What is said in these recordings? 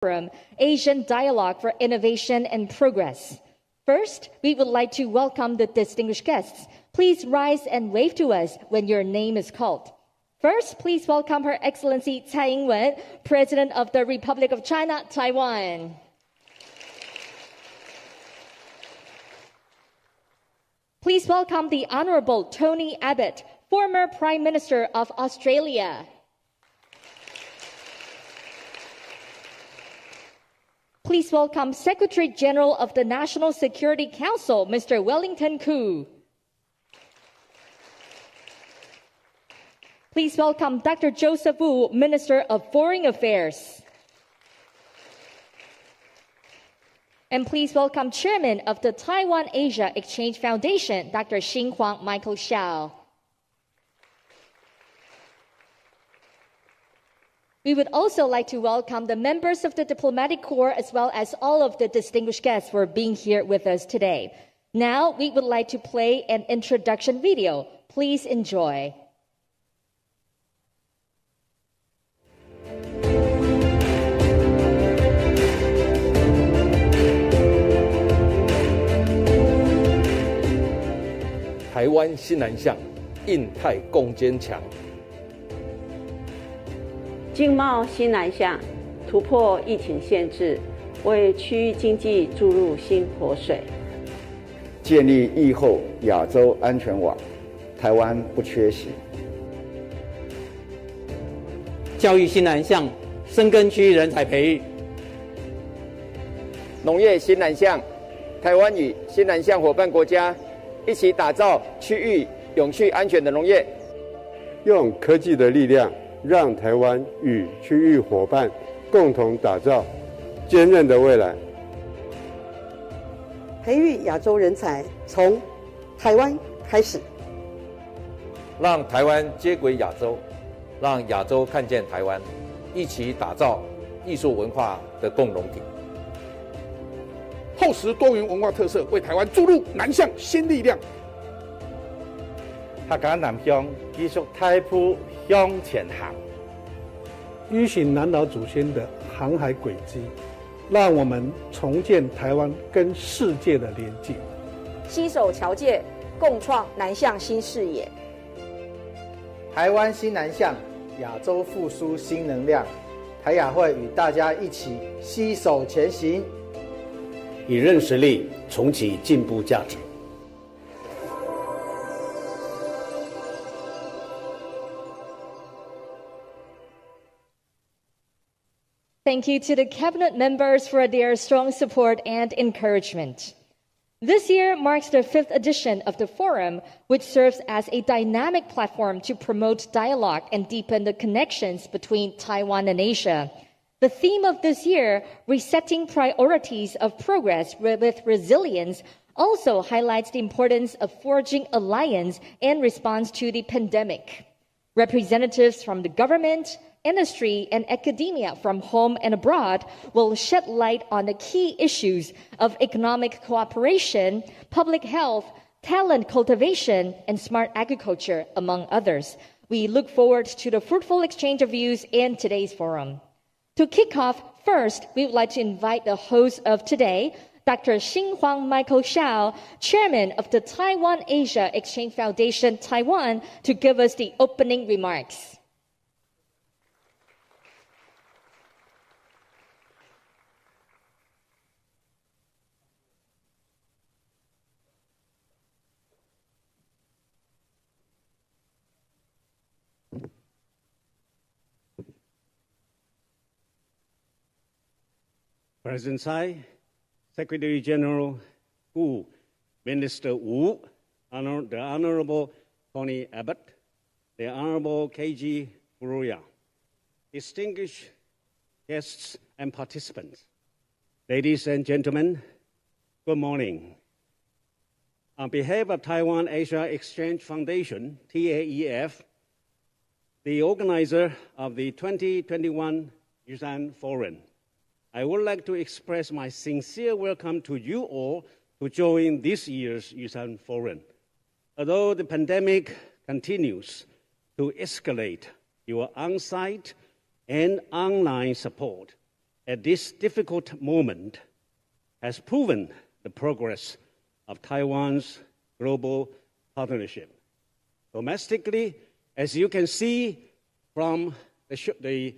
Forum, Asian Dialogue for Innovation and Progress. First, we would like to welcome the distinguished guests. Please rise and wave to us when your name is called. First, please welcome Her Excellency Tsai Ing-wen, President of the Republic of China, Taiwan. Please welcome the Honorable Tony Abbott, former Prime Minister of Australia. Please welcome Secretary General of the National Security Council, Mr. Wellington Koo. Please welcome Dr. Joseph Wu, Minister of Foreign Affairs. And please welcome Chairman of the Taiwan Asia Exchange Foundation, Dr. Xinhuang Michael Xiao. We would also like to welcome the members of the Diplomatic Corps as well as all of the distinguished guests for being here with us today. Now, we would like to play an introduction video. Please enjoy. Taiwan 新南向，印太共坚强。经贸新南向，突破疫情限制，为区域经济注入新活水。建立疫后亚洲安全网，台湾不缺席。教育新南向，深耕区域人才培育。农业新南向，台湾与新南向伙伴国家一起打造区域永续安全的农业。用科技的力量，让台湾与区域伙伴共同打造坚韧的未来。培育亚洲人才，从台湾开始。让台湾接轨亚洲，让亚洲看见台湾，一起打造艺术文化的共融体。厚实多元文化特色，为台湾注入南向新力量。客家南向继续太铺向前行，依循南岛祖先的航海轨迹，让我们重建台湾跟世界的连接，携手侨界，共创南向新视野。台湾新南向，亚洲复苏新能量。台亚会与大家一起携手前行，以韧实力重启进步价值。Thank you to the cabinet members for their strong support and encouragement. This year marks the 5th edition of the forum, which serves as a dynamic platform to promote dialogue and deepen the connections between Taiwan and Asia. The theme of this year, Resetting Priorities of Progress with Resilience, also highlights the importance of forging alliance in response to the pandemic. Representatives from the government, industry, and academia from home and abroad will shed light on the key issues of economic cooperation, public health, talent cultivation, and smart agriculture, among others. We look forward to the fruitful exchange of views in today's forum. To kick off, first, we would like to invite the host of today, Dr. Xinhuang Michael Xiao, Chairman of the Taiwan Asia Exchange Foundation, Taiwan, to give us the opening remarks. President Tsai, Secretary General Wu, Minister Wu, the Honorable Tony Abbott, the Honorable KG Furuya, distinguished guests and participants, ladies and gentlemen, good morning. On behalf of Taiwan Asia Exchange Foundation, TAEF, the organizer of the 2021 Yusan Forum, I would like to express my sincere welcome to you all to join this year's Yusan Forum. Although the pandemic continues to escalate, your on-site and online support at this difficult moment has proven the progress of Taiwan's global partnership. Domestically, as you can see from the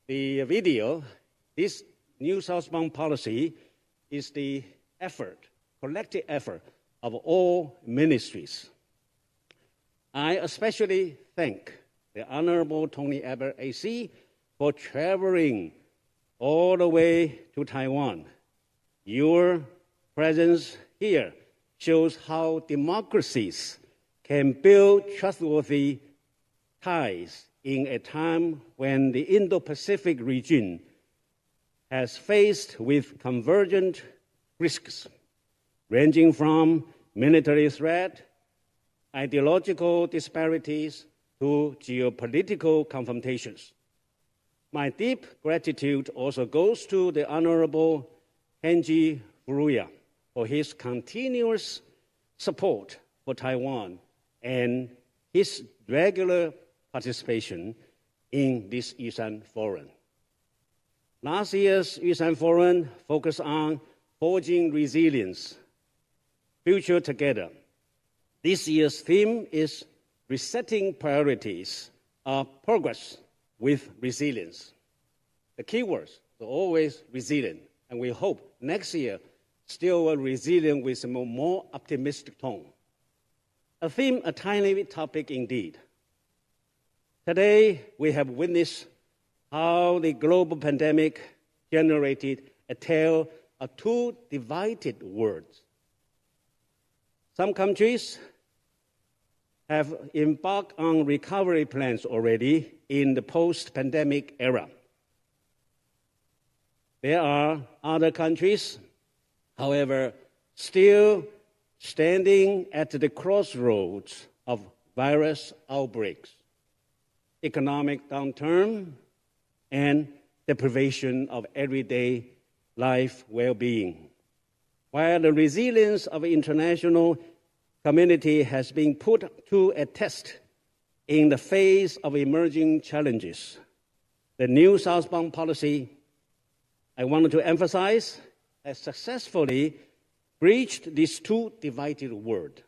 video, this new southbound policy is the collective effort of all ministries. I especially thank the Honorable Tony Abbott AC for traveling all the way to Taiwan. Your presence here shows how democracies can build trustworthy ties in a time when the Indo-Pacific region has faced with convergent risks, ranging from military threat, ideological disparities, to geopolitical confrontations. My deep gratitude also goes to the Honorable Kenji Furuya for his continuous support for Taiwan and his regular participation in this Yusan Forum. Last year's Yusan Forum focused on forging resilience, future together. This year's theme is resetting priorities of progress with resilience. The keywords are always resilient, and we hope next year still resilient with a more optimistic tone. A timely topic indeed. Today, we have witnessed how the global pandemic generated a tale of two divided worlds. Some countries have embarked on recovery plans already in the post-pandemic era. There are other countries, however, still standing at the crossroads of virus outbreaks, economic downturn, and deprivation of everyday life well-being. While the resilience of the international community has been put to a test in the face of emerging challenges, the new southbound policy, I wanted to emphasize, has successfully breached this two divided world.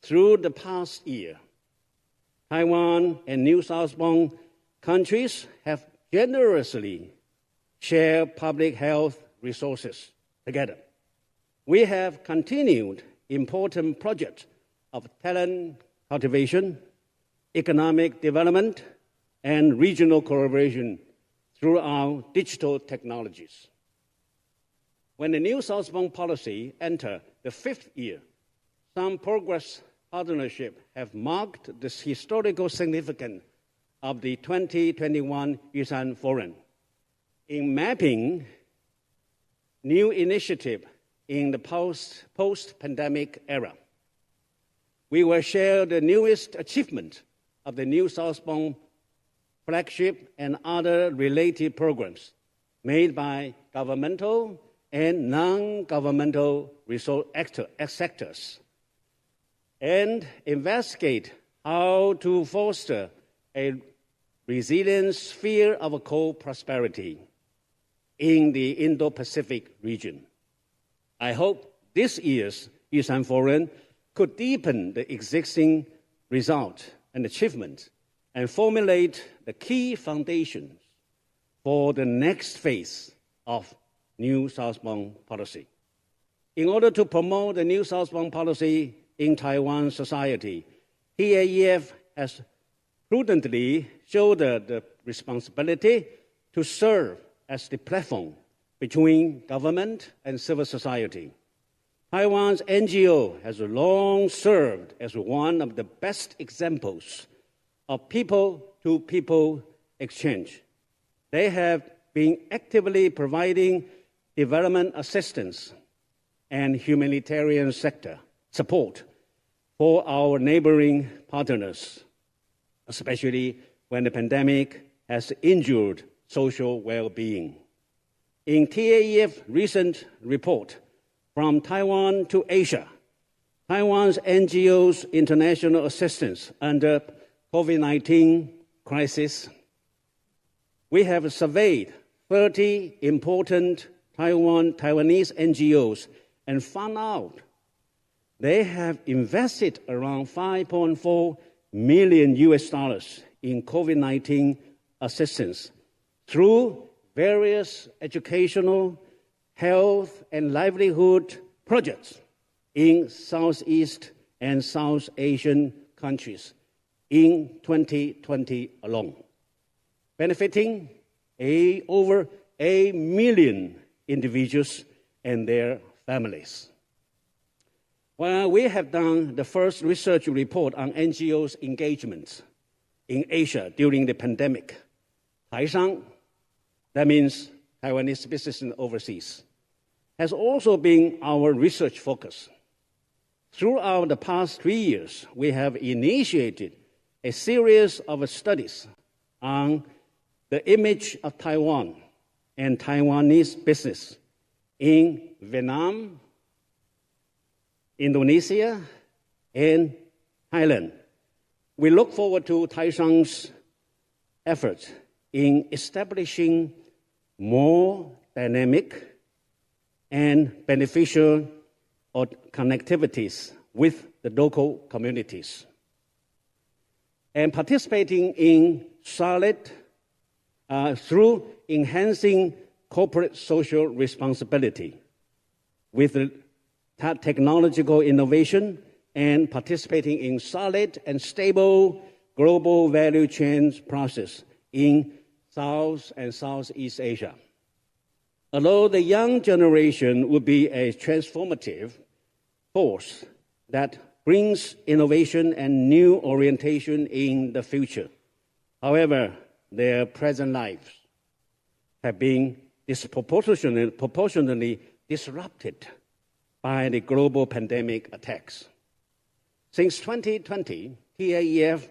Through the past year, Taiwan and new southbound countries have generously shared public health resources together. We have continued important projects of talent cultivation, economic development, and regional collaboration through our digital technologies. When the new southbound policy entered the fifth year, some progress partnerships have marked the historical significance of the 2021 Yusan Forum in mapping new initiatives in the post-pandemic era. We will share the newest achievement of the new southbound flagship and other related programs made by governmental and non-governmental resource sectors, and investigate how to foster a resilient sphere of co-prosperity in the Indo-Pacific region. I hope this year's Yusan Forum could deepen the existing result and achievement and formulate the key foundations for the next phase of new southbound policy. In order to promote the new southbound policy in Taiwan society, TAEF has prudently shouldered the responsibility to serve as the platform between government and civil society. Taiwan's NGO has long served as one of the best examples of people-to-people exchange. They have been actively providing development assistance and humanitarian sector support for our neighboring partners, especially when the pandemic has injured social well-being. In TAEF's recent report, From Taiwan to Asia, Taiwan's NGO's international assistance under COVID-19 crisis, we have surveyed 30 important Taiwanese NGOs and found out they have invested around $5.4 million in COVID-19 assistance through various educational, health, and livelihood projects in Southeast and South Asian countries in 2020 alone, benefiting over 8 million individuals and their families. Well, we have done the first research report on NGOs' engagement in Asia during the pandemic. Taishang, that means Taiwanese business in overseas, has also been our research focus. Throughout the past 3 years, we have initiated a series of studies on the image of Taiwan and Taiwanese business in Vietnam, Indonesia, and Thailand. We look forward to Taishang's efforts in establishing more dynamic and beneficial connectivities with the local communities, and participating in through enhancing corporate social responsibility with the technological innovation and participating in solid and stable global value chain process in South and Southeast Asia. Although the young generation will be a transformative force that brings innovation and new orientation in the future, however, their present lives have been proportionally disrupted by the global pandemic attacks. Since 2020, TAEF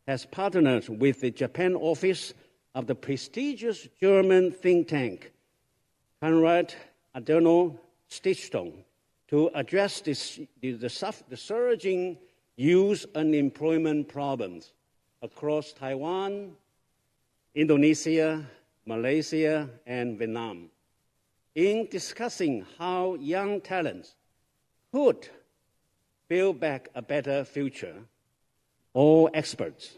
has partnered with the Japan office of the prestigious German think tank Konrad Adenauer Stiftung to address the surging youth unemployment problems across Taiwan, Indonesia, Malaysia, and Vietnam. In discussing how young talents could build back a better future, all experts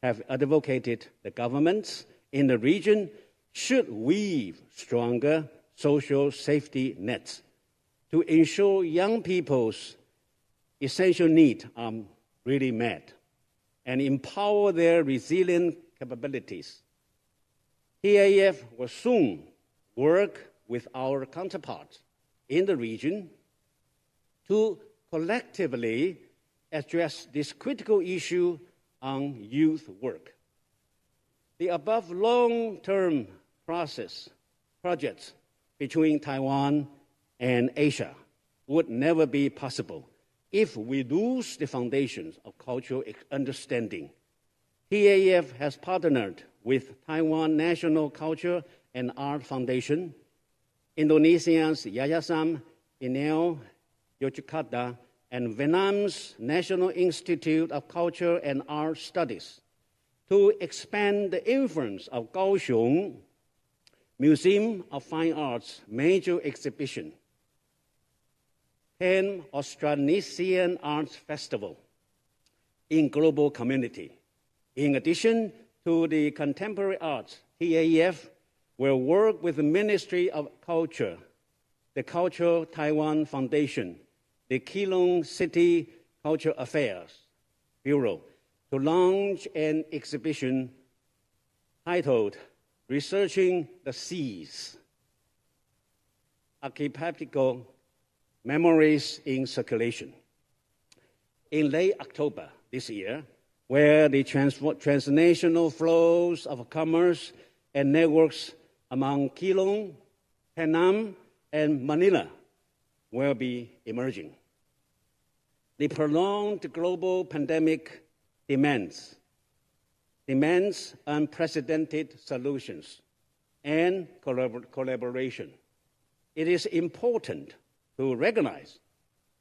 have advocated the governments in the region should weave stronger social safety nets to ensure young people's essential needs are really met and empower their resilient capabilities. TAEF will soon work with our counterparts in the region to collectively address this critical issue on youth work. The above long-term projects between Taiwan and Asia would never be possible if we lose the foundations of cultural understanding. TAEF has partnered with Taiwan National Culture and Art Foundation, Indonesia's Yayasan Ineo Yogyakarta, and Vietnam's National Institute of Culture and Art Studies to expand the influence of Kaohsiung Museum of Fine Arts major exhibition, Pan-Austronesian Arts Festival in global community. In addition to the contemporary arts, TAEF will work with the Ministry of Culture, the Cultural Taiwan Foundation, the Keelung City Cultural Affairs Bureau to launch an exhibition titled Researching the Seas, Archipelago Memories in Circulation. In late October this year, where the transnational flows of commerce and networks among Keelung, Penang, and Manila will be emerging. The prolonged global pandemic demands unprecedented solutions and collaboration. It is important to recognize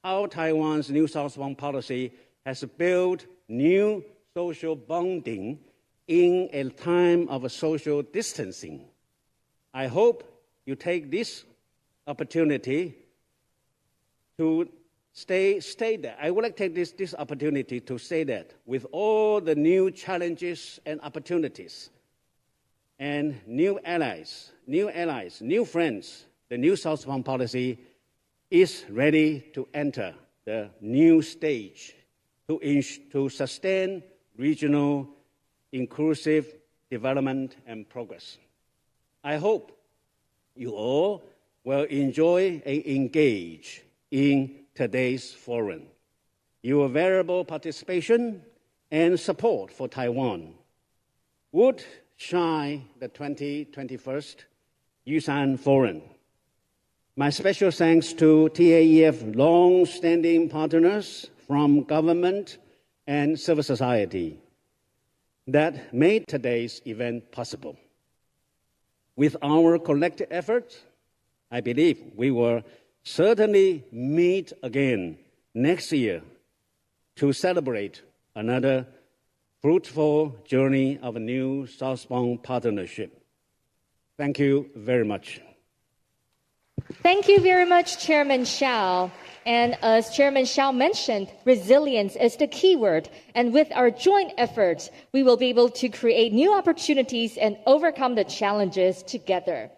how Taiwan's New Southbound policy has built new social bonding in a time of social distancing I hope you take this opportunity to stay there. I would like to take this opportunity to say that with all the new challenges and opportunities and new allies, new friends, the new southbound policy is ready to enter the new stage to sustain regional inclusive development and progress. I hope you all will enjoy and engage in today's forum. Your variable participation and support for Taiwan would shine the 2021 Yusan Forum. My special thanks to TAEF long-standing partners from government and civil society that made today's event possible. With our collective efforts, I believe we will certainly meet again next year to celebrate another fruitful journey of a new southbound partnership. Thank you very much. Thank you very much, Chairman Hsiao. And as Chairman Hsiao mentioned, resilience is the key word. And with our joint efforts, we will be able to create new opportunities and overcome the challenges together.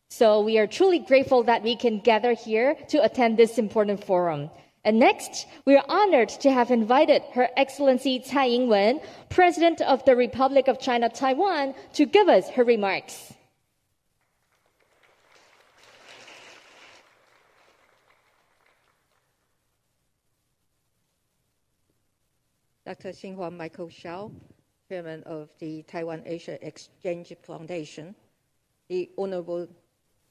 So we are truly grateful that we can gather here to attend this important forum. And next, we are honored to have invited Her Excellency Tsai Ing-wen, President of the Republic of China, Taiwan, to give us her remarks. Dr. Xinhua Michael Hsiao, Chairman of the Taiwan-Asia Exchange Foundation, the Honorable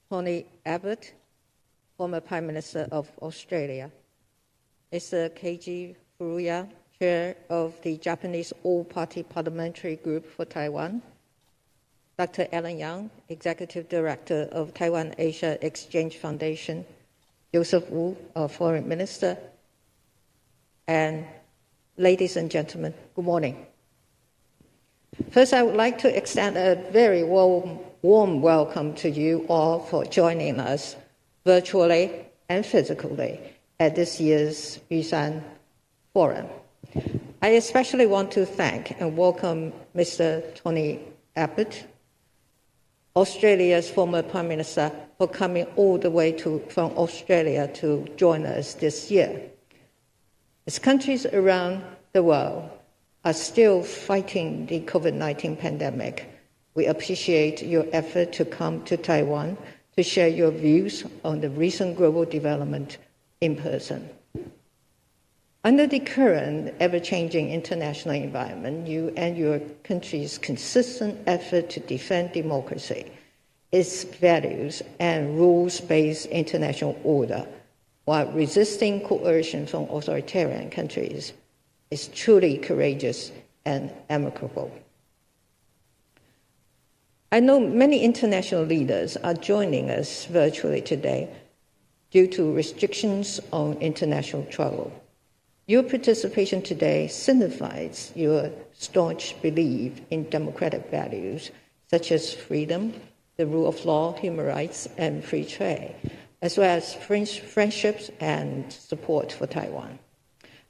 Tony Abbott, former Prime Minister of Australia, Mr. Keiji Furuya, Chair of the Japanese All-Party Parliamentary Group for Taiwan, Dr. Alan Yang, Executive Director of Taiwan-Asia Exchange Foundation, Joseph Wu, our Foreign Minister, and ladies and gentlemen, good morning. First, I would like to extend a very warm welcome to you all for joining us virtually and physically at this year's Yusan Forum. I especially want to thank and welcome Mr. Tony Abbott, Australia's former Prime Minister, for coming all the way from Australia to join us this year. As countries around the world are still fighting the COVID-19 pandemic, we appreciate your effort to come to Taiwan to share your views on the recent global development in person. Under the current ever-changing international environment, you and your country's consistent effort to defend democracy, its values, and rules-based international order while resisting coercion from authoritarian countries is truly courageous and amicable. I know many international leaders are joining us virtually today due to restrictions on international travel. Your participation today signifies your staunch belief in democratic values such as freedom, the rule of law, human rights, and free trade, as well as friendships and support for Taiwan.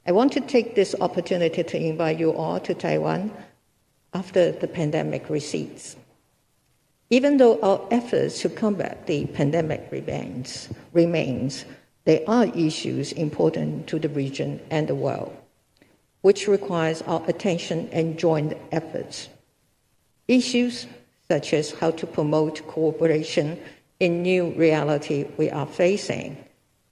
I want to take this opportunity to invite you all to Taiwan after the pandemic recedes. Even though our efforts to combat the pandemic remains, there are issues important to the region and the world, which requires our attention and joint efforts. Issues such as how to promote cooperation in new reality we are facing,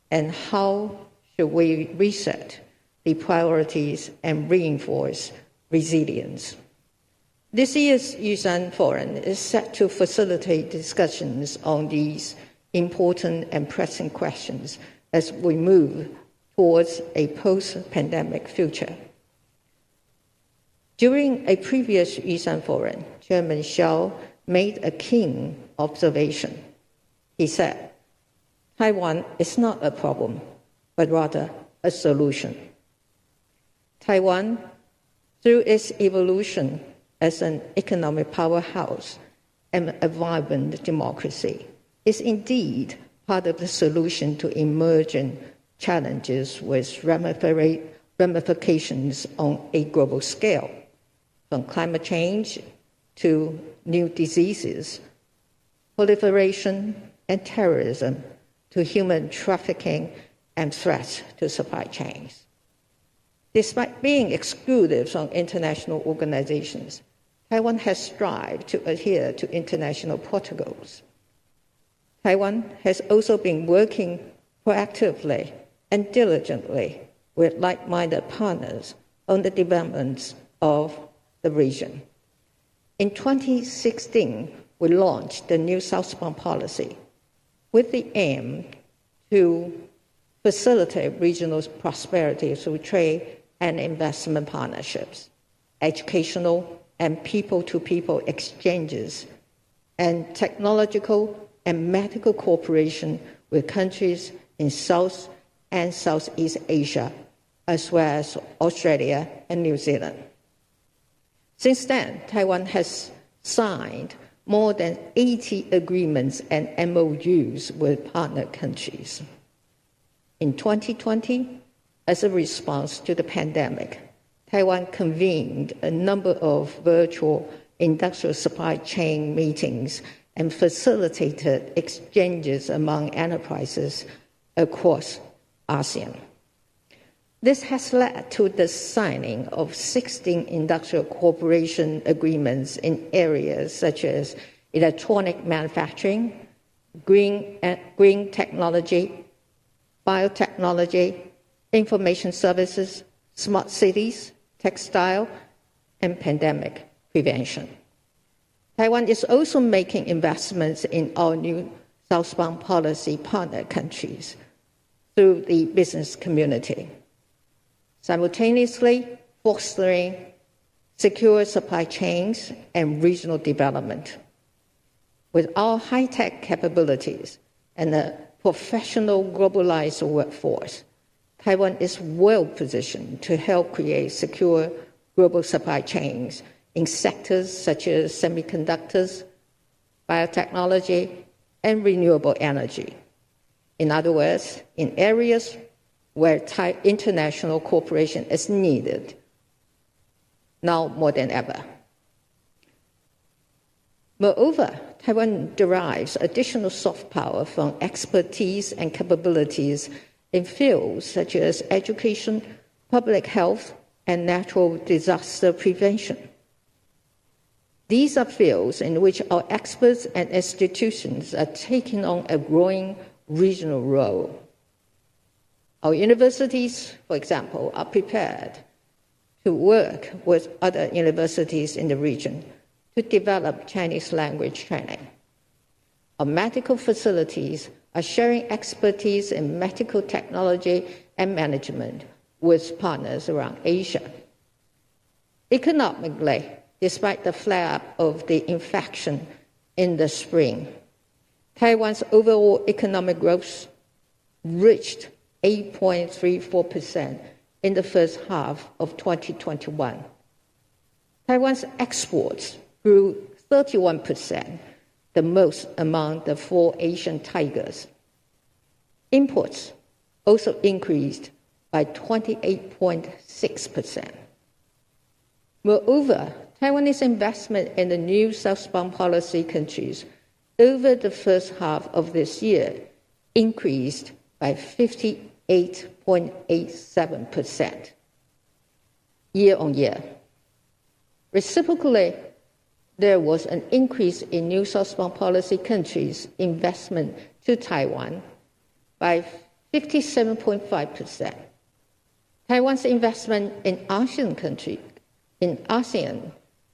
and how should we reset the priorities and reinforce resilience. This year's Yusan Forum is set to facilitate discussions on these important and pressing questions as we move towards a post-pandemic future. During a previous Yusan Forum, Chairman Hsiao made a keen observation. He said, Taiwan is not a problem, but rather a solution. Taiwan, through its evolution as an economic powerhouse, and a vibrant democracy is indeed part of the solution to emerging challenges with ramifications on a global scale, from climate change to new diseases, proliferation and terrorism, to human trafficking and threats to supply chains. Despite being excluded from international organizations, Taiwan has strived to adhere to international protocols. Taiwan has also been working proactively and diligently with like-minded partners on the developments of the region. In 2016, we launched the new southbound policy with the aim to facilitate regional prosperity through trade and investment partnerships, educational and people-to-people exchanges, and technological and medical cooperation with countries in South and Southeast Asia, as well as Australia and New Zealand. Since then, Taiwan has signed more than 80 agreements and MOUs with partner countries. In 2020, as a response to the pandemic, Taiwan convened a number of virtual industrial supply chain meetings and facilitated exchanges among enterprises across ASEAN. This has led to the signing of 16 industrial cooperation agreements in areas such as electronic manufacturing, green technology, biotechnology, information services, smart cities, textile, and pandemic prevention. Taiwan is also making investments in our new southbound policy partner countries through the business community, simultaneously fostering secure supply chains and regional development. With our high-tech capabilities and a professional globalized workforce, Taiwan is well positioned to help create secure global supply chains in sectors such as semiconductors, biotechnology, and renewable energy. In other words, in areas where international cooperation is needed, now more than ever. Moreover, Taiwan derives additional soft power from expertise and capabilities in fields such as education, public health, and natural disaster prevention. These are fields in which our experts and institutions are taking on a growing regional role. Our universities, for example, are prepared to work with other universities in the region to develop Chinese language training. Our medical facilities are sharing expertise in medical technology and management with partners around Asia. Economically, despite the flare-up of the infection in the spring, Taiwan's overall economic growth reached 8.34% in the first half of 2021. Taiwan's exports grew 31%, the most among the 4 Asian tigers. Imports also increased by 28.6%. Moreover, Taiwanese investment in the new southbound policy countries over the first half of this year increased by 58.87% year on year. Reciprocally, there was an increase in new southbound policy countries' investment to Taiwan by 57.5%. Taiwan's investment in ASEAN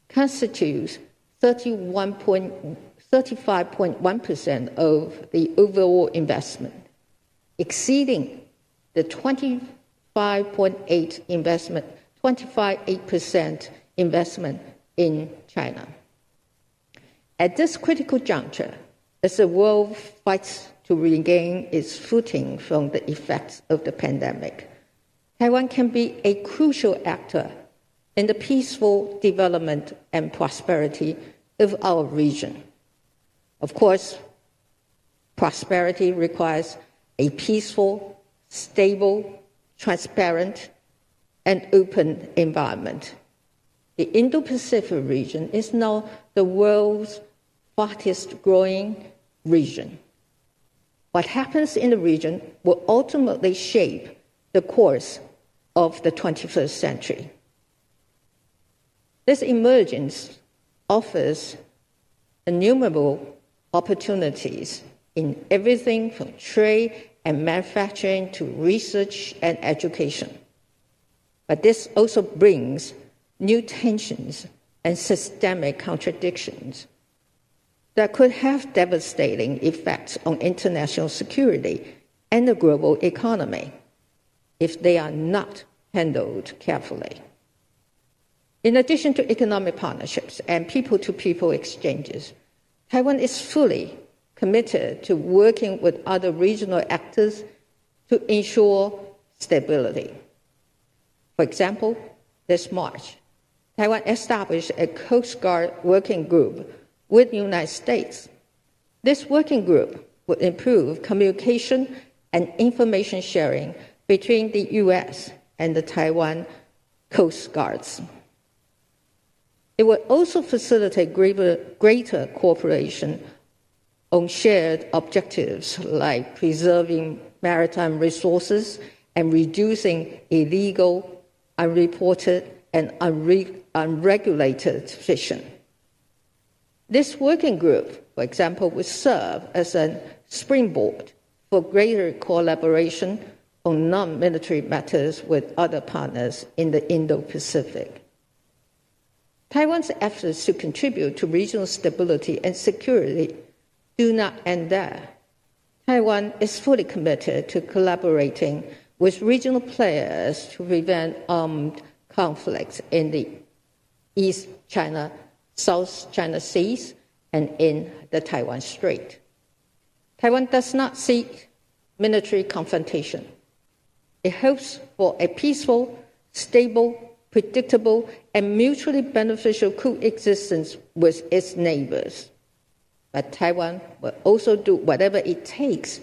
constitutes 35.1% of the overall investment, exceeding the 25.8% investment in China. At this critical juncture, as the world fights to regain its footing from the effects of the pandemic, Taiwan can be a crucial actor in the peaceful development and prosperity of our region. Of course, prosperity requires a peaceful, stable, transparent, and open environment. The Indo-Pacific region is now the world's fastest growing region. What happens in the region will ultimately shape the course of the 21st century. This emergence offers innumerable opportunities in everything from trade and manufacturing to research and education. But this also brings new tensions and systemic contradictions that could have devastating effects on international security and the global economy if they are not handled carefully. In addition to economic partnerships and people-to-people exchanges, Taiwan is fully committed to working with other regional actors to ensure stability. For example, this March, Taiwan established a Coast Guard working group with the United States. This working group will improve communication and information sharing between the U.S. and the Taiwan Coast Guards. It will also facilitate greater cooperation on shared objectives like preserving maritime resources and reducing illegal, unreported, and unregulated fishing. This working group, for example, will serve as a springboard for greater collaboration on non-military matters with other partners in the Indo-Pacific. Taiwan's efforts to contribute to regional stability and security do not end there. Taiwan is fully committed to collaborating with regional players to prevent armed conflicts in the East China, South China Seas, and in the Taiwan Strait. Taiwan does not seek military confrontation. It hopes for a peaceful, stable, predictable, and mutually beneficial coexistence with its neighbors. But Taiwan will also do whatever it takes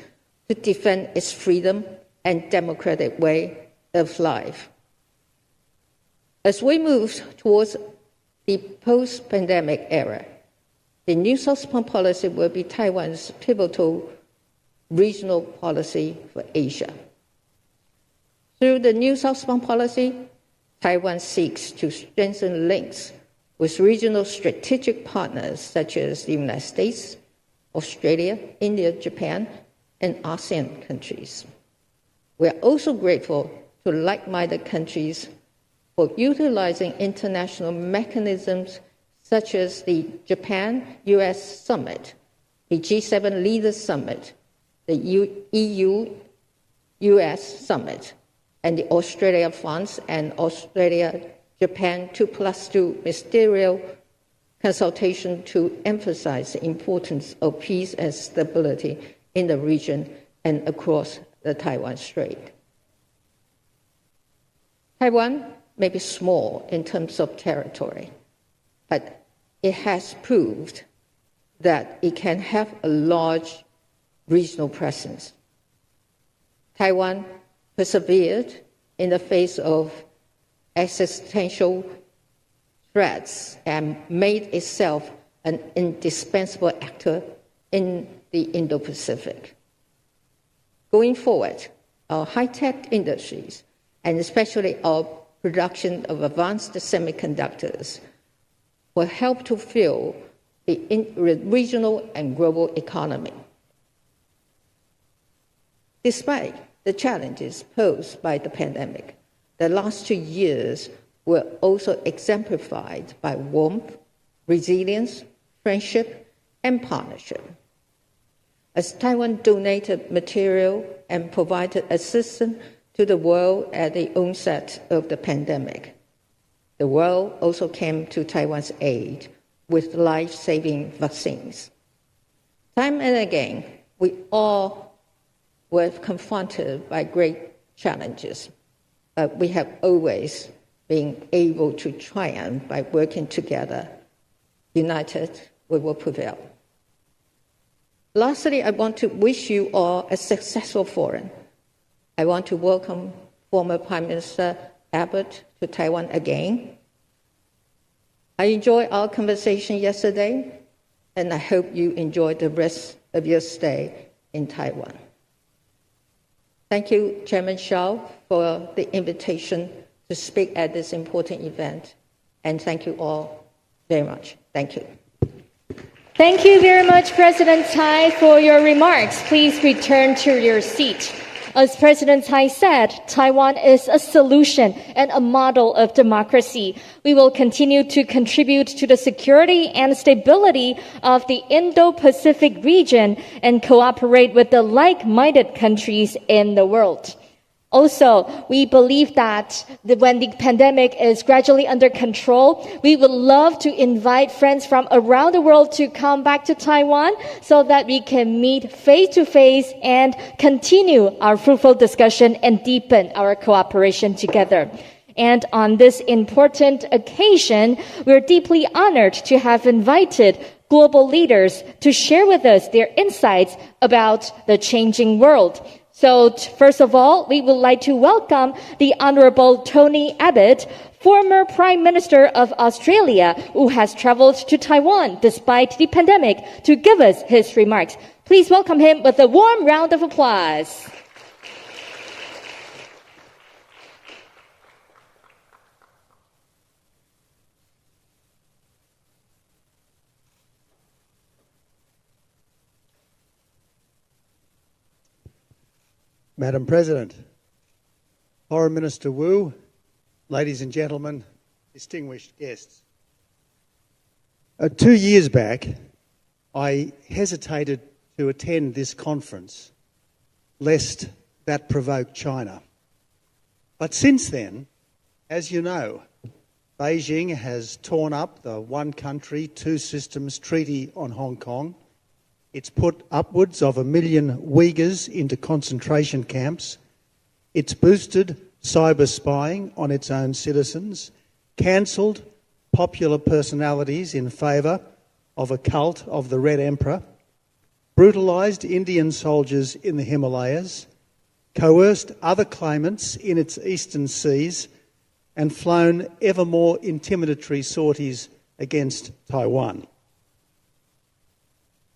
to defend its freedom and democratic way of life. As we move towards the post-pandemic era, the New South-Pacific policy will be Taiwan's pivotal regional policy for Asia. Through the New South-Pacific policy, Taiwan seeks to strengthen links with regional strategic partners such as the United States, Australia, India, Japan, and ASEAN countries. We are also grateful to like-minded countries for utilizing international mechanisms such as the Japan-US Summit, the G7 Leaders Summit, the EU-US Summit, and the Australia Funds and Australia-Japan 2+2 ministerial consultation to emphasize the importance of peace and stability in the region and across the Taiwan Strait. Taiwan may be small in terms of territory, but it has proved that it can have a large regional presence. Taiwan persevered in the face of existential threats and made itself an indispensable actor in the Indo-Pacific. Going forward, our high-tech industries, and especially our production of advanced semiconductors, will help to fuel the regional and global economy. Despite the challenges posed by the pandemic, the last 2 years were also exemplified by warmth, resilience, friendship, and partnership. As Taiwan donated material and provided assistance to the world at the onset of the pandemic, the world also came to Taiwan's aid with life-saving vaccines. Time and again, we all were confronted by great challenges, but we have always been able to triumph by working together. United, we will prevail. Lastly, I want to wish you all a successful forum. I want to welcome former Prime Minister Abbott to Taiwan again. I enjoyed our conversation yesterday, and I hope you enjoy the rest of your stay in Taiwan. Thank you, Chairman Shao, for the invitation to speak at this important event, and thank you all very much. Thank you. Thank you very much, President Tsai, for your remarks. Please return to your seat. As President Tsai said, Taiwan is a solution and a model of democracy. We will continue to contribute to the security and stability of the Indo-Pacific region and cooperate with the like-minded countries in the world. Also, we believe that when the pandemic is gradually under control, we would love to invite friends from around the world to come back to Taiwan so that we can meet face-to-face and continue our fruitful discussion and deepen our cooperation together. And on this important occasion, we're deeply honored to have invited global leaders to share with us their insights about the changing world. So first of all, we would like to welcome the Honorable Tony Abbott, former Prime Minister of Australia, who has traveled to Taiwan despite the pandemic, to give us his remarks. Please welcome him with a warm round of applause. Madam President, Foreign Minister Wu, ladies and gentlemen, distinguished guests. 2 years back, I hesitated to attend this conference, lest that provoke China. But since then, as you know, Beijing has torn up the One Country, Two Systems Treaty on Hong Kong. It's put upwards of 1 million Uyghurs into concentration camps. It's boosted cyber spying on its own citizens, cancelled popular personalities in favour of a cult of the Red Emperor, brutalised Indian soldiers in the Himalayas, coerced other claimants in its eastern seas, and flown ever more intimidatory sorties against Taiwan.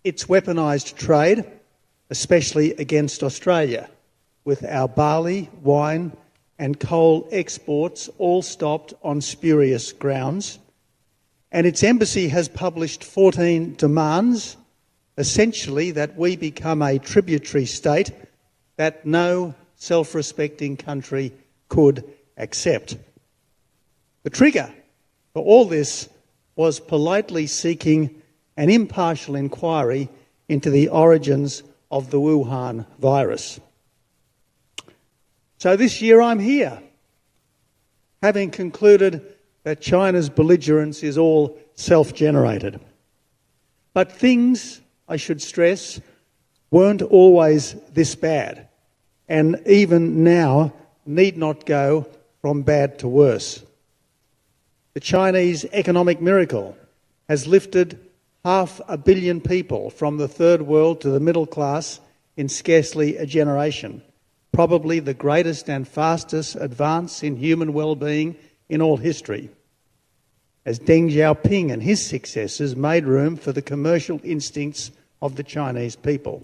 It's weaponised trade, especially against Australia, with our barley, wine and coal exports all stopped on spurious grounds. And its embassy has published 14 demands, essentially that we become a tributary state that no self-respecting country could accept. The trigger for all this was politely seeking an impartial inquiry into the origins of the Wuhan virus. So this year I'm here, having concluded that China's belligerence is all self-generated. But things, I should stress, weren't always this bad, and even now need not go from bad to worse. The Chinese economic miracle has lifted 500 million people from the third world to the middle class in scarcely a generation, probably the greatest and fastest advance in human well-being in all history, as Deng Xiaoping and his successors made room for the commercial instincts of the Chinese people.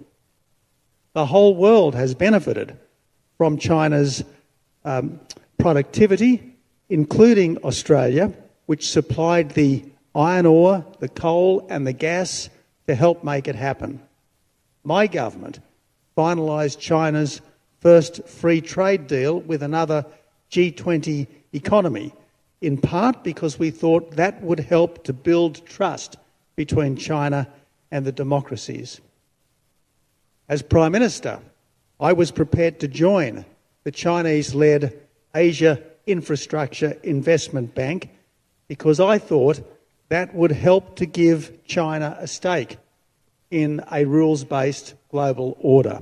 The whole world has benefited from China's productivity, including Australia, which supplied the iron ore, the coal and the gas to help make it happen. My government finalised China's first free trade deal with another G20 economy, in part because we thought that would help to build trust between China and the democracies. As Prime Minister, I was prepared to join the Chinese-led Asia Infrastructure Investment Bank because I thought that would help to give China a stake in a rules-based global order.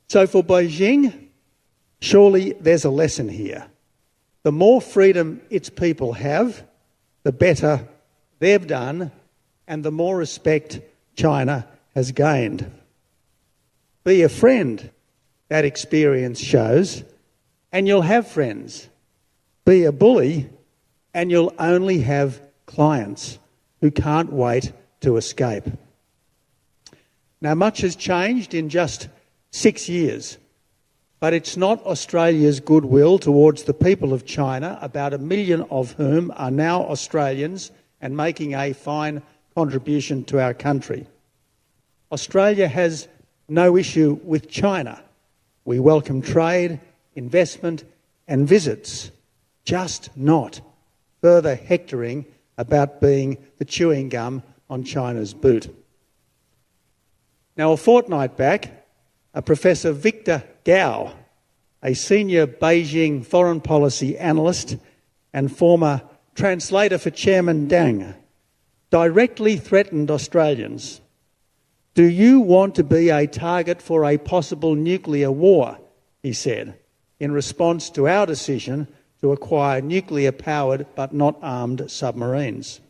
So for Beijing, surely there's a lesson here. The more freedom its people have, the better they've done, and the more respect China has gained. Be a friend, that experience shows, and you'll have friends. Be a bully, and you'll only have clients who can't wait to escape. Now, much has changed in just 6 years, but it's not Australia's goodwill towards the people of China, about 1 million of whom are now Australians and making a fine contribution to our country. Australia has no issue with China. We welcome trade, investment and visits, just not further hectoring about being the chewing gum on China's boot. Now, a fortnight back, Professor Victor Gao, a senior Beijing foreign policy analyst and former translator for Chairman Deng, directly threatened Australians. Do you want to be a target for a possible nuclear war, he said, in response to our decision to acquire nuclear-powered but not armed submarines.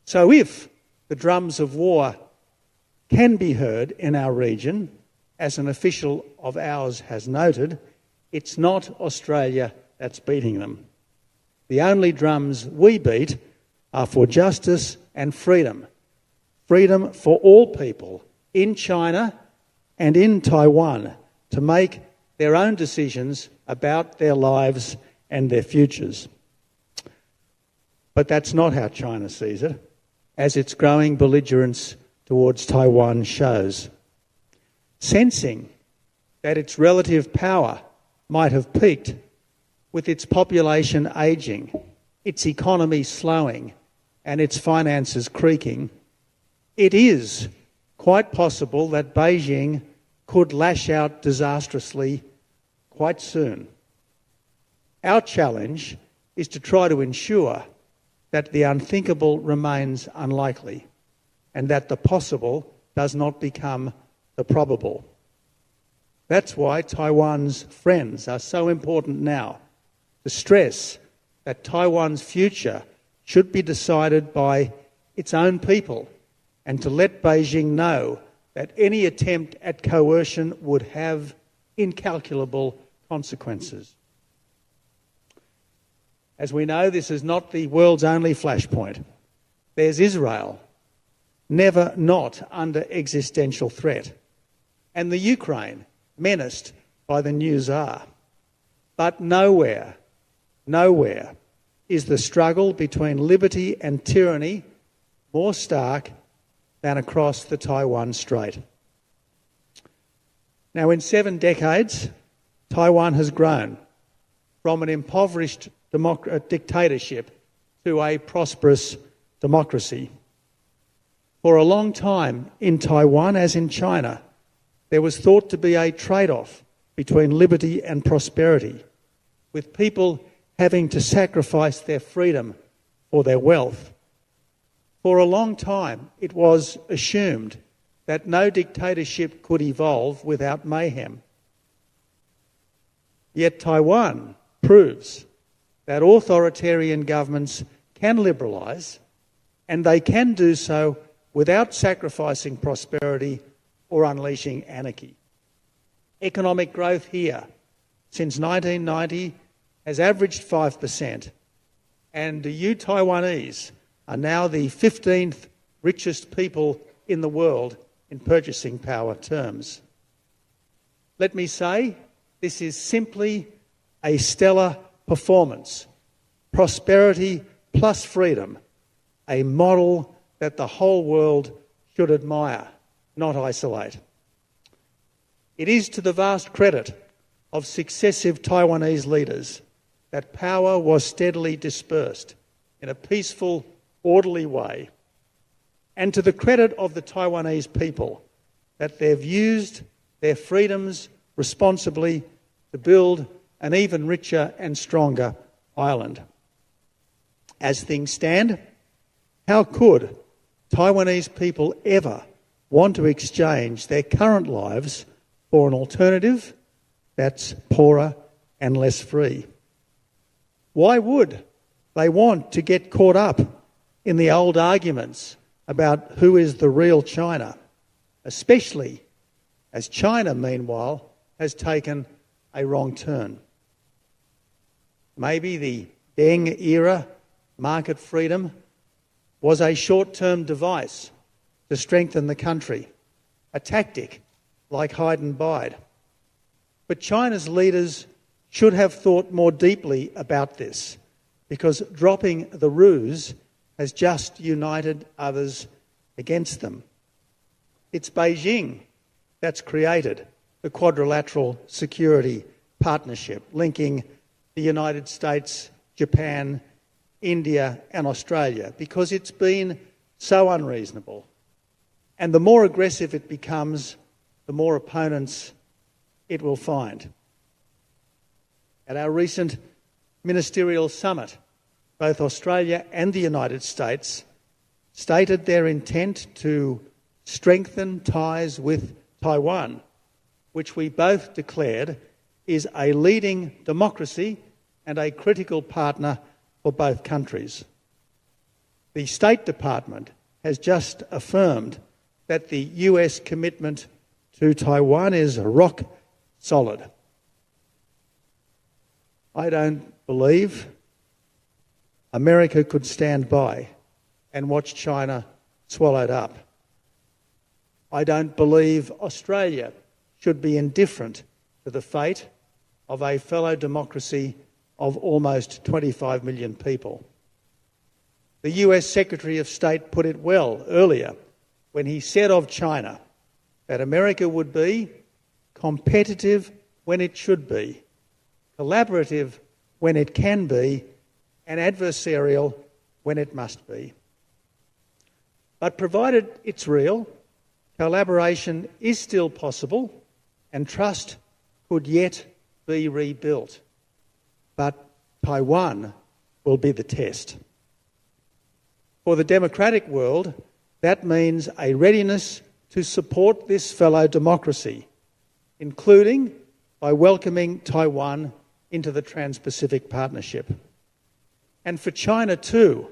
So if the drums of war can be heard in our region, as an official of ours has noted, it's not Australia that's beating them. The only drums we beat are for justice and freedom. Freedom for all people in China and in Taiwan to make their own decisions about their lives and their futures. But that's not how China sees it, as its growing belligerence towards Taiwan shows. Sensing that its relative power might have peaked, with its population ageing, its economy slowing and its finances creaking, it is quite possible that Beijing could lash out disastrously quite soon. Our challenge is to try to ensure that the unthinkable remains unlikely and that the possible does not become the probable. That's why Taiwan's friends are so important now, to stress that Taiwan's future should be decided by its own people and to let Beijing know that any attempt at coercion would have incalculable consequences. As we know, this is not the world's only flashpoint. There's Israel, never not under existential threat, and the Ukraine, menaced by the new Tsar. But nowhere is the struggle between liberty and tyranny more stark than across the Taiwan Strait. Now, in 7 decades, Taiwan has grown from an impoverished dictatorship to a prosperous democracy. For a long time in Taiwan, as in China, there was thought to be a trade-off between liberty and prosperity, with people having to sacrifice their freedom for their wealth. For a long time, it was assumed that no dictatorship could evolve without mayhem. Yet Taiwan proves that authoritarian governments can liberalise, and they can do so without sacrificing prosperity or unleashing anarchy. Economic growth here since 1990 has averaged 5%, and you Taiwanese are now the 15th richest people in the world in purchasing power terms. Let me say, this is simply a stellar performance. Prosperity plus freedom, a model that the whole world should admire, not isolate. It is to the vast credit of successive Taiwanese leaders that power was steadily dispersed in a peaceful, orderly way, and to the credit of the Taiwanese people that they've used their freedoms responsibly to build an even richer and stronger island. As things stand, how could Taiwanese people ever want to exchange their current lives for an alternative that's poorer and less free? Why would they want to get caught up in the old arguments about who is the real China especially as China, meanwhile, has taken a wrong turn. Maybe the Deng era market freedom was a short-term device to strengthen the country, a tactic like hide and bide. But China's leaders should have thought more deeply about this, because dropping the ruse has just united others against them. It's Beijing that's created the Quadrilateral Security Partnership, linking the United States, Japan, India and Australia, because it's been so unreasonable. And the more aggressive it becomes, the more opponents it will find. At our recent ministerial summit, both Australia and the United States stated their intent to strengthen ties with Taiwan, which we both declared is a leading democracy and a critical partner for both countries. The State Department has just affirmed that the US commitment to Taiwan is rock solid. I don't believe America could stand by and watch China swallowed up. I don't believe Australia should be indifferent to the fate of a fellow democracy of almost 25 million people. The US Secretary of State put it well earlier when he said of China that America would be competitive when it should be, collaborative when it can be, and adversarial when it must be. But provided it's real, collaboration is still possible and trust could yet be rebuilt. But Taiwan will be the test. For the democratic world, that means a readiness to support this fellow democracy, including by welcoming Taiwan into the Trans-Pacific Partnership. And for China too,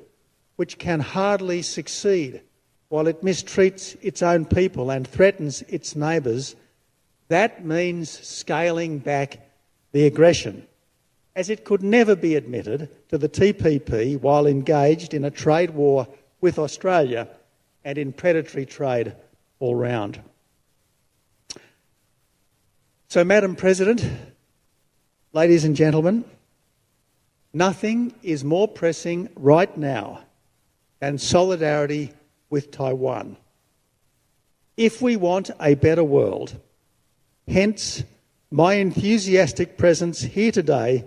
which can hardly succeed while it mistreats its own people and threatens its neighbours, that means scaling back the aggression, as it could never be admitted to the TPP while engaged in a trade war with Australia and in predatory trade all round. So, Madam President, ladies and gentlemen, nothing is more pressing right now than solidarity with Taiwan. If we want a better world, hence my enthusiastic presence here today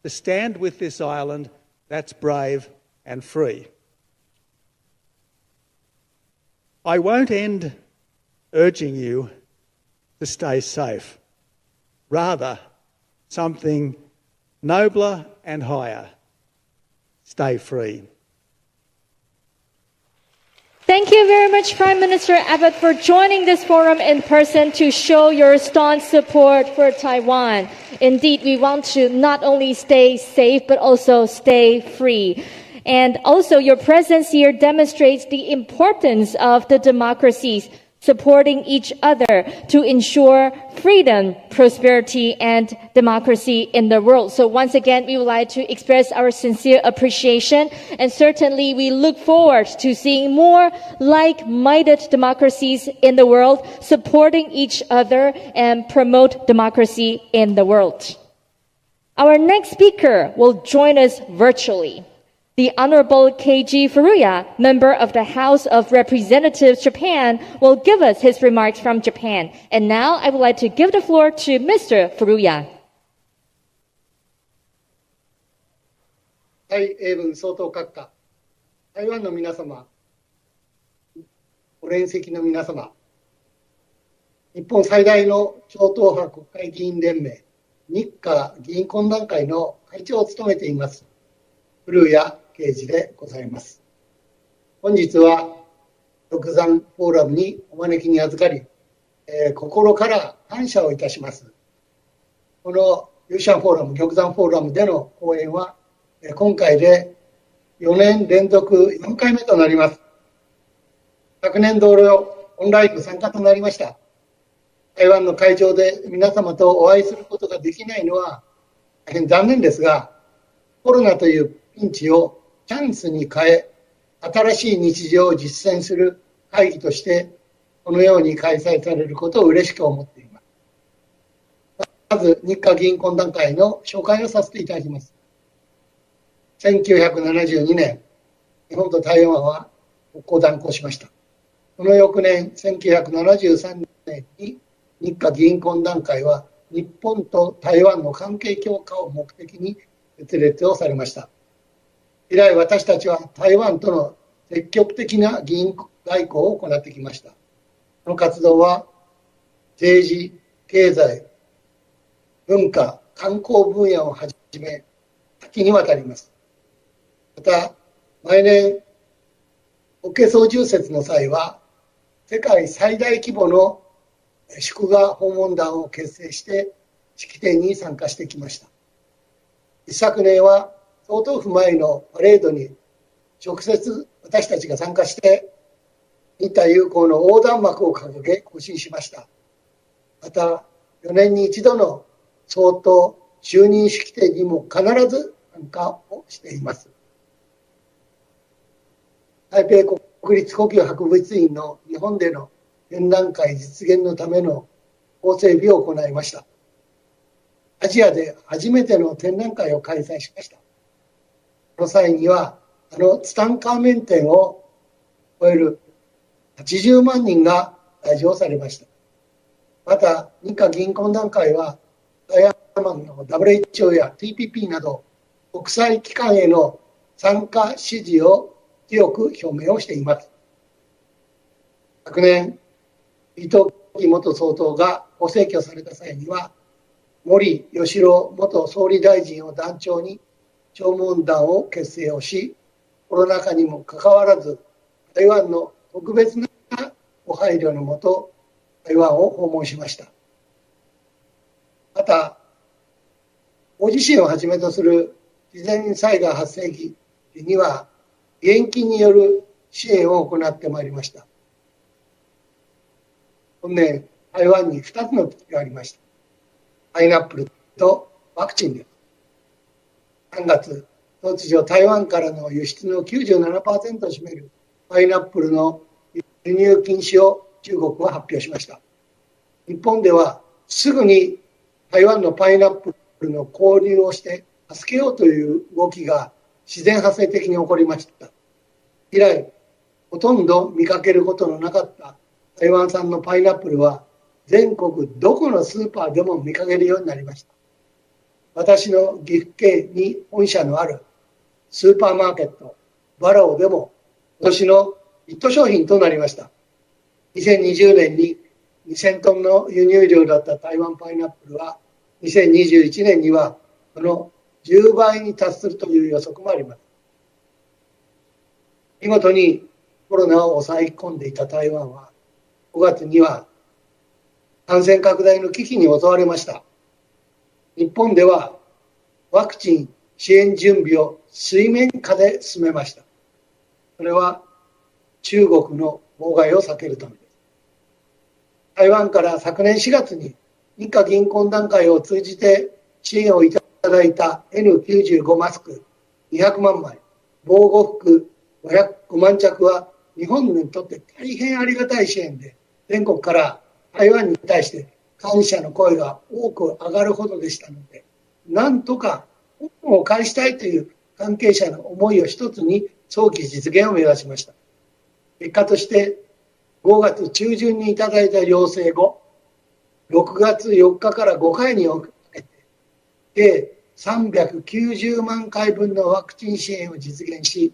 to stand with this island that's brave and free. I won't end urging you to stay safe. Rather, something nobler and higher. Stay free. Thank you very much, Prime Minister Abbott, for joining this forum in person to show your staunch support for Taiwan. Indeed, we want to not only stay safe, but also stay free. And also, your presence here demonstrates the importance of the democracies supporting each other to ensure freedom, prosperity, and democracy in the world. So once again, we would like to express our sincere appreciation, and certainly we look forward to seeing more like-minded democracies in the world supporting each other and promote democracy in the world. Our next speaker will join us virtually. The Honorable Keiji Furuya, member of the House of Representatives Japan, will give us his remarks from Japan. And now I would like to give the floor to Mr. Furuya. はい、英文総統閣下、台湾の皆様、ご連席の皆様、日本最大の超党派国会議員連盟、日華議員懇談会の会長を務めています、古谷啓二でございます。本日は玉山フォーラムにお招きに預かり、心から感謝をいたします。この玉山フォーラム、玉山フォーラムでの講演は、今回で4年連続4回目となります。昨年同様、オンラインの参加となりました。台湾の会場で皆様とお会いすることができないのは大変残念ですが、コロナというピンチをチャンスに変え、新しい日常を実践する会議として、このように開催されることを嬉しく思っています。まず、日華議員懇談会の紹介をさせていただきます。1972年、日本と台湾は国交断交しました。その翌年、1973年に日華議員懇談会は日本と台湾の関係強化を目的に設立をされました。以来、私たちは台湾との積極的な議員外交を行ってきました。この活動は政治、経済、文化、観光分野をはじめ多岐にわたります。また、毎年、国慶双十節の際は、世界最大規模の祝賀訪問団を結成して式典に参加してきました。一昨年は総統府前のパレードに直接私たちが参加して日台友好の横断幕を掲げ行進しました。また4年に一度の総統就任式典にも必ず参加をしています。台北国立故宮博物院の日本での展覧会実現のための法整備を行いました。アジアで初めての展覧会を開催しました。この際には、ツタンカーメン展を超える80万人が来場されました。また、日華議員懇談会は、台湾の WHO や TPP など国際機関への参加支持を強く表明をしています。昨年、伊藤木元総統がご逝去された際には、森喜朗元総理大臣を団長に弔問団を結成をし、コロナ禍にもかかわらず、台湾の特別なご配慮のもと、台湾を訪問しました。また、大地震をはじめとする自然災害発生期には、現金による支援を行ってまいりました。本年、台湾に2つの危機がありました。パイナップルとワクチンです。3月、突如台湾からの輸出の 97% を占めるパイナップルの輸入禁止を中国は発表しました。日本ではすぐに台湾のパイナップルの購入をして助けようという動きが自然発生的に起こりました。以来、ほとんど見かけることのなかった台湾産のパイナップルは全国どこのスーパーでも見かけるようになりました。私の岐阜県に本社のあるスーパーマーケットバラオでも今年のヒット商品となりました。2020年に2000トンの輸入量だった台湾パイナップルは2021年にはその10倍に達するという予測もあります。見事にコロナを抑え込んでいた台湾は5月には感染拡大の危機に襲われました。日本ではワクチン支援準備を水面下で進めました。それは中国の妨害を避けるためです。台湾から昨年4月に日華議員懇談会を通じて支援をいただいた N95 マスク200万枚、防護服505万着は日本にとって大変ありがたい支援で、全国から台湾に対して感謝の声が多く上がるほどでしたので、なんとか恩を返したいという関係者の思いを一つに早期実現を目指しました。結果として5月中旬にいただいた要請後、6月4日から5回に分けて、計390万回分のワクチン支援を実現し、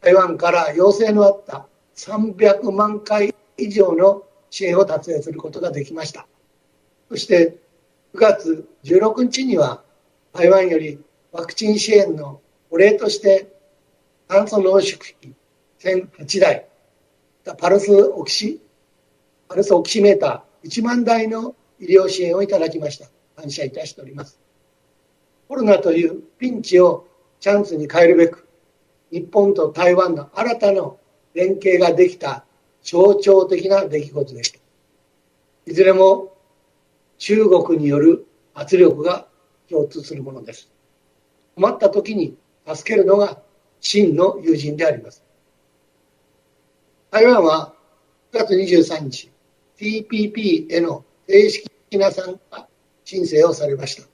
台湾から要請のあった300万回以上の支援を達成することができました。そして9月16日には台湾よりワクチン支援のお礼として酸素濃縮機1008台、パルスオキシメーター1万台の医療支援をいただきました。感謝いたしております。コロナというピンチをチャンスに変えるべく、日本と台湾の新たな連携ができた象徴的な出来事でした。いずれも中国による圧力が共通するものです。困った時に助けるのが真の友人であります。台湾は9月23日、TPP への正式な参加申請をされました。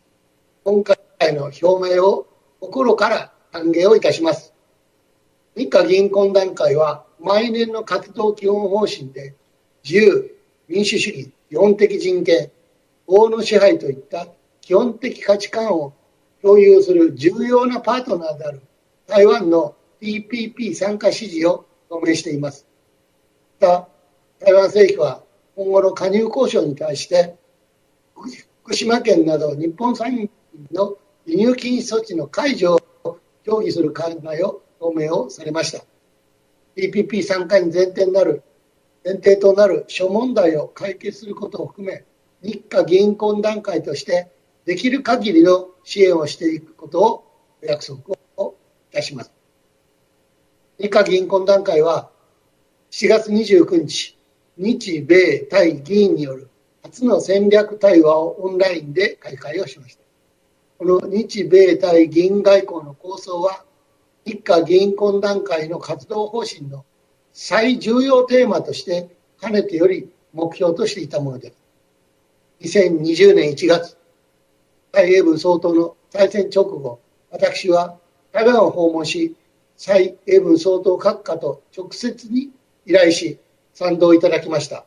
今回の表明を心から歓迎をいたします。日華議員懇談会は毎年の活動基本方針で自由、民主主義、基本的人権、法の支配といった基本的価値観を共有する重要なパートナーである台湾の TPP 参加支持を表明しています。また、台湾政府は今後の加入交渉に対して福島県など日本産品の輸入禁止措置の解除を協議する考えを表明をされました。TPP 参加に前提となる諸問題を解決することを含め、日華議員懇談会としてできる限りの支援をしていくことをお約束をいたします。日華議員懇談会は7月29日、日米対議員による初の戦略対話をオンラインで開会をしました。この日米対議員外交の構想は、日華議員懇談会の活動方針の最重要テーマとしてかねてより目標としていたものです。2020年1月、蔡英文総統の再選直後、私は台湾を訪問し、蔡英文総統閣下と直接に依頼し、賛同いただきました。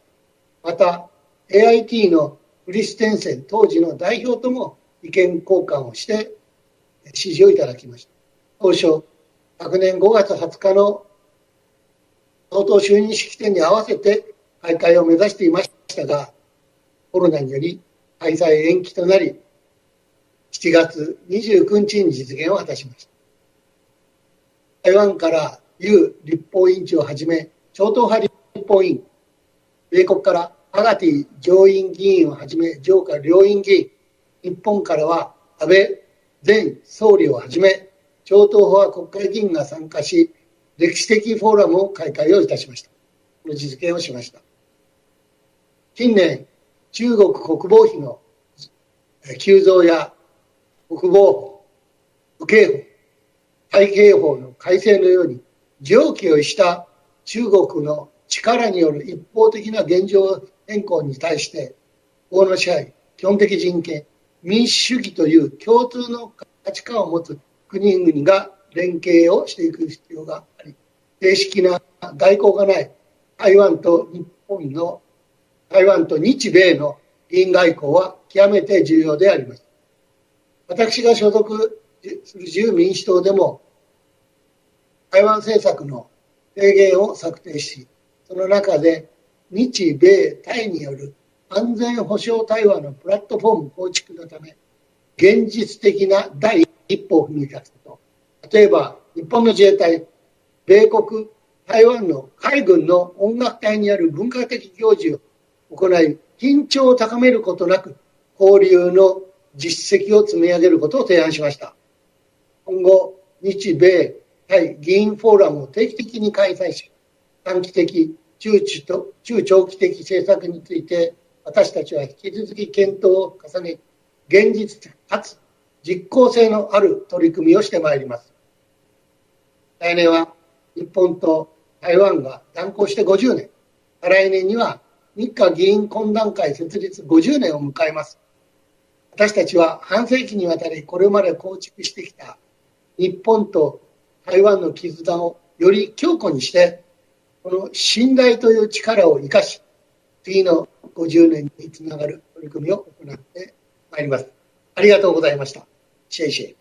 また、AIT のクリステンセン当時の代表とも意見交換をして支持をいただきました。当初、昨年5月20日の総統就任式典に合わせて開会を目指していましたが、コロナにより開催延期となり、7月29日に実現を果たしました。台湾からユウ立法委員長をはじめ、超党派立法委員、米国からハガティ上院議員をはじめ、上下両院議員、日本からは安倍前総理をはじめ、超党派国会議員が参加し、歴史的フォーラムを開会をいたしました。この実現をしました。近年、中国国防費の急増や国防法、武警法、対警法の改正のように、常軌を逸した中国の力による一方的な現状変更に対して、法の支配、基本的人権、民主主義という共通の価値観を持つ国々が連携をしていく必要があり、正式な外交がない台湾と日米の議員外交は極めて重要であります。私が所属する自由民主党でも、台湾政策の提言を策定し、その中で日米台による安全保障対話のプラットフォーム構築のため、現実的な第一歩を踏み出すこと。例えば、日本の自衛隊、米国、台湾の海軍の音楽隊による文化的行事を行い、緊張を高めることなく、交流の実績を積み上げることを提案しました。今後、日米対議員フォーラムを定期的に開催し、短期的、中長期的政策について、私たちは引き続き検討を重ね、現実かつ実効性のある取り組みをしてまいります。来年は日本と台湾が断交して50年、再来年には日華議員懇談会設立50年を迎えます。私たちは半世紀にわたりこれまで構築してきた日本と台湾の絆をより強固にして、この信頼という力を生かし、次の50年につながる取り組みを行ってまいります。ありがとうございました。シェイシェイ。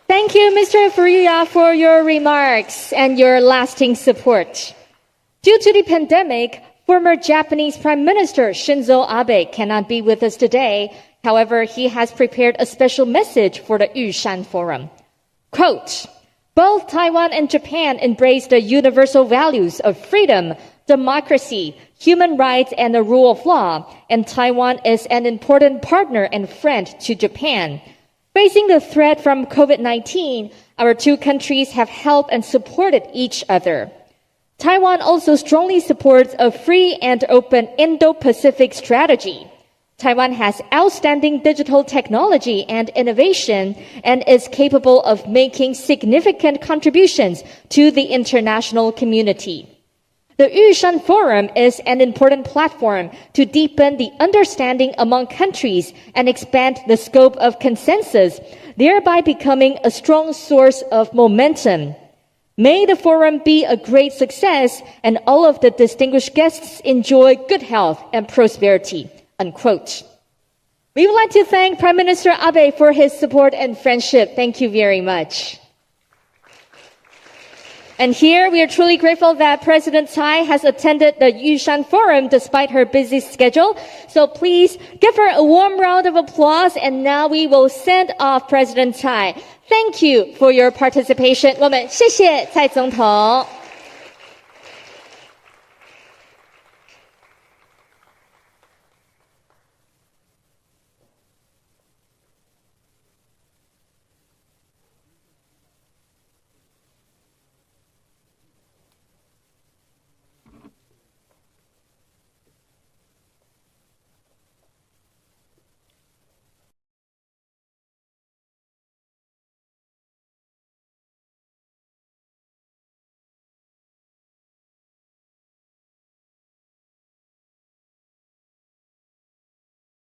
Thank you, Mr. Furuya, for your remarks and your lasting support. Due to the pandemic, former Japanese Prime Minister Shinzo Abe cannot be with us today. However, he has prepared a special message for the Yushan Forum. Quote, both Taiwan and Japan embrace the universal values of freedom, democracy, human rights, and the rule of law, and Taiwan is an important partner and friend to Japan. Facing the threat from COVID-19, our two countries have helped and supported each other. Taiwan also strongly supports a free and open Indo-Pacific strategy. Taiwan has outstanding digital technology and innovation and is capable of making significant contributions to the international community. The Yushan Forum is an important platform to deepen the understanding among countries and expand the scope of consensus, thereby becoming a strong source of momentum. May the forum be a great success and all of the distinguished guests enjoy good health and prosperity. Unquote. We would like to thank Prime Minister Abe for his support and friendship. Thank you very much. And here we are truly grateful that President Tsai has attended the Yushan Forum despite her busy schedule. So please give her a warm round of applause. And now we will send off President Tsai. Thank you for your participation. 我们谢谢蔡总统。